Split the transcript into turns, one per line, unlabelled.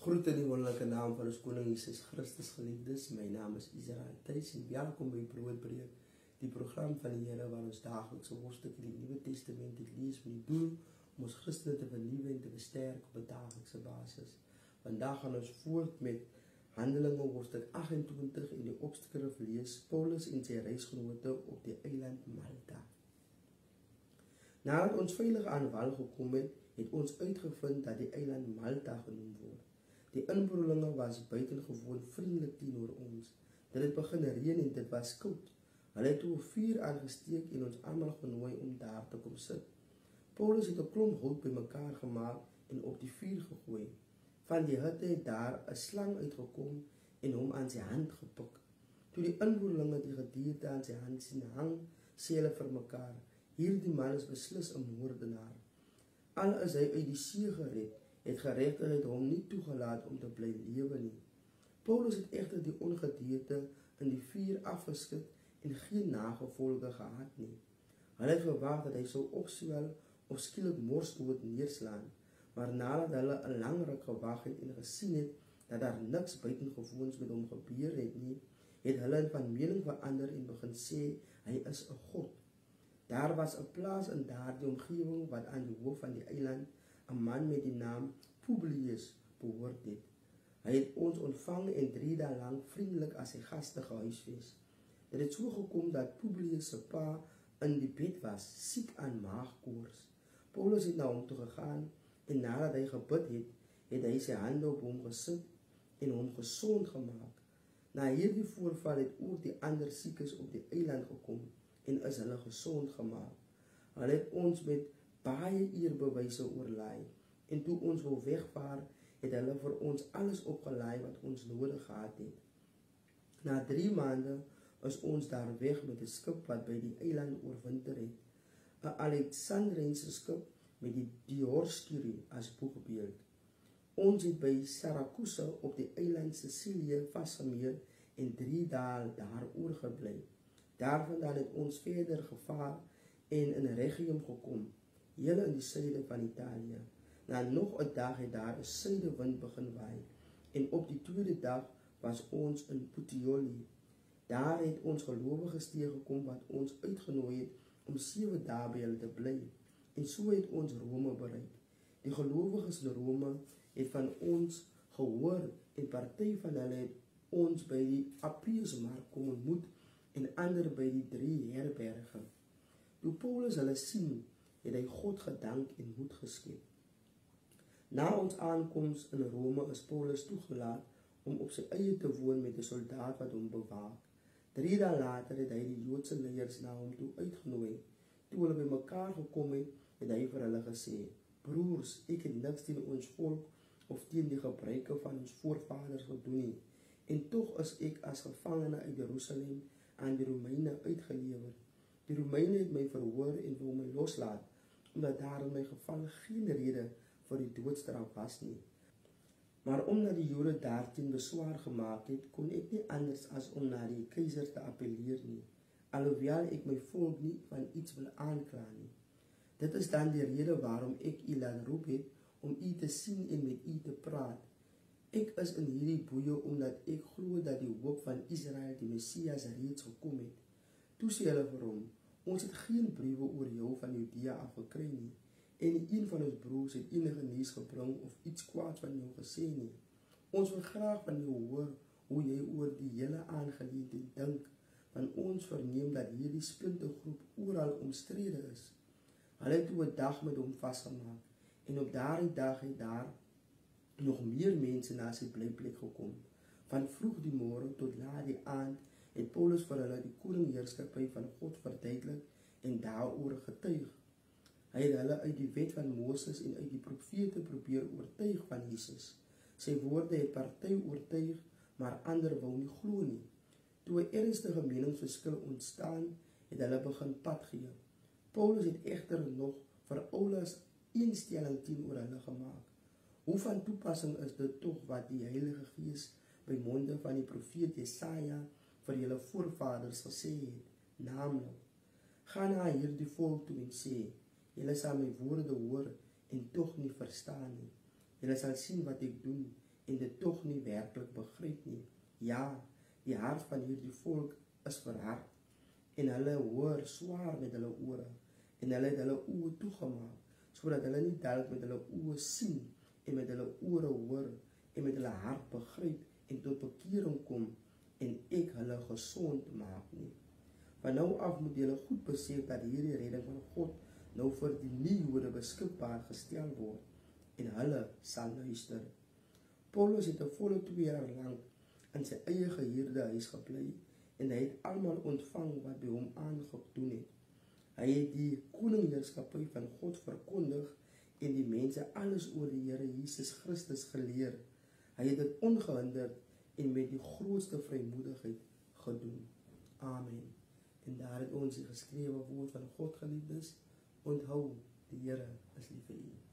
Groet in die wonderlijke naam van ons koning Jesus Christus, geliefdes. My naam is Israel Thijs en welkom by Broodbreek, die program van die Here waar ons dagelijkse hoofdstuk in die Nieuwe Testament het lees met die doel om ons Christen te vernieuwen en te versterken op 'n dagelijkse basis. Vandaag gaan ons voort met Handelinge hoofdstuk 28 en die opskrif lees Paulus en sy reisgenote op die eiland Malta. Nadat ons veilig aan wal gekom het, het ons uitgevind dat die eiland Malta genoem word. Die inboorlinge was buitengewoon vriendelik teenoor ons. Dit het begin reën en dit was koud. Hulle het toe 'n vuur aangesteek en ons almal genooi om daar te kom sit. Paulus het 'n klomp hout bymekaar gemaak en op die vuur gegooi. Van die hitte het daar 'n slang uitgekom en hom aan sy hand gepik. Toe die inboorlinge die gedierte aan sy hand sien hang, sê hulle vir mekaar: "Hierdie man is beslis 'n moordenaar." Al is hy uit die see gered, het geregtigheid hom nie toegelaat om te bly lewe nie. Paulus het egter die ongedierte in die vuur afgeskit en geen nagevolge gehad nie. Hulle het verwag dat hy sou opswel of skielik morsdood neerslaan, maar nadat hulle 'n lang ruk gewag het en gesien het dat daar niks buitengewoons met hom gebeur het nie, het hulle van mening verander en begin sê hy is 'n god. Daar was 'n plaas in daardie omgewing wat aan die hoof van die eiland 'n man met die naam Publius behoort het. Hy het ons ontvang en 3 dae lank vriendelik as sy gaste gehuisves. Dit het so gekom dat Publius se pa in die bed was, siek aan maagkoors. Paulus het na hom toe gegaan en nadat hy gebid het, het hy sy hande op hom gesit en hom gesond gemaak. Na hierdie voorval het ook die ander siekes op die eiland gekom en is hulle gesond gemaak. Hulle het ons met baie eerbewyse oorlaai en toe ons wou wegvaar, het hulle vir ons alles opgelaai wat ons nodig gehad het. Na 3 maande is ons daar weg met 'n skip wat by die eiland oorwinter het. 'n Alexandriese skip met die Dioskuri as boegbeeld. Ons het by Sarakusa op die eiland Sicilië vasgemeer en 3 dae daar oorgebly. Daarvandaan het ons verder gevaar en in Rhegium gekom, hele in die suide van Italië. Na nog 'n dag het daar 'n suidewind begin waai en op die 2de dag was ons in Puteoli. Daar het ons gelowiges teëgekom wat ons uitgenooi het om 7 dae by hulle te bly en so het ons Rome bereik. Die gelowiges in Rome het van ons gehoor en party van hulle het ons by die Appiusmark kom ontmoet en ander by die 3 herberge. Toe Paulus hulle sien, het hy God gedank en moed geskep. Na ons aankoms in Rome is Paulus toegelaat om op sy eie te woon met 'n soldaat wat hom bewaak. 3 dae later het hy die Joodse leiers na hom toe uitgenooi. Toe hulle by mekaar gekom het, het hy vir hulle gesê: "Broers, ek het niks teen ons volk of teen die gebruike van ons voorvaders gedoen nie, en tog is ek as gevangene uit Jerusalem aan die Romeine uitgelewer. Die Romeine het my verhoor en wou my loslaat, omdat daar in my geval geen rede vir die doodstraf was nie. Maar omdat die Jode daarteen beswaar gemaak het, kon ek nie anders as om na die keiser te appelleer nie, alhoewel ek my volk nie van iets wil aankla nie. Dit is dan die rede waarom ek u laat roep het om u te sien en met u te praat. Ek is in hierdie boeie omdat ek glo dat die hoop van Israel, die Messias, reeds gekom het." Toe sê hulle vir hom: "Ons het geen briewe oor jou van Judea afgekry nie, en nie een van ons broers het enige nuus gebring of iets kwaad van jou gesê nie. Ons wil graag van jou hoor hoe jy oor die hele aangeleentheid dink, want ons verneem dat hierdie splintergroep oral omstrede is." Hulle het toe 'n dag met hom vasgemaak, en op daardie dag het daar nog meer mense na sy blyplek gekom. Van vroeg die môre tot laat die aand het Paulus vir hulle die koningheerskappy van God verduidelik en daaroor getuig. Hy het hulle uit die wet van Moses en uit die profete probeer oortuig van Jesus. Sy woorde het party oortuig, maar ander wou nie glo nie. Toe 'n ernstige meningsverskil ontstaan, het hulle begin pad gee. Paulus het egter nog vir Aulus een stelling teenoor hulle gemaak. Hoe van toepassing is dit tog wat die Heilige Gees by monde van die profeet Jesaja vir julle voorvaders gesê het, naamlik: "Gaan na hierdie volk toe en sê: julle sal my woorde hoor en tog nie verstaan nie. Julle sal sien wat ek doen en dit tog nie werklik begryp nie. Ja, die hart van hierdie volk is verhard en hulle hoor swaar met hulle ore en hulle het hulle oë toegemaak sodat hulle nie dalk met hulle oë sien en met hulle ore hoor en met hulle hart begryp en tot bekering kom en ek hulle gesond maak nie. Van nou af moet julle goed besef dat hierdie redding van God nou vir die nie-Jode beskikbaar gestel word en hulle sal luister. Paulus het 'n volle 2 jaar lank in sy eie gehuurde huis gebly en hy het almal ontvang wat by hom aangedoen het. Hy het die koningheerskappy van God verkondig en die mense alles oor die Here Jesus Christus geleer. Hy het dit ongehinderd en met die grootste vrymoedigheid gedoen. Amen. En daar het ons die geskrewe woord van God geliefdes. Onthou, die Here is lief vir u.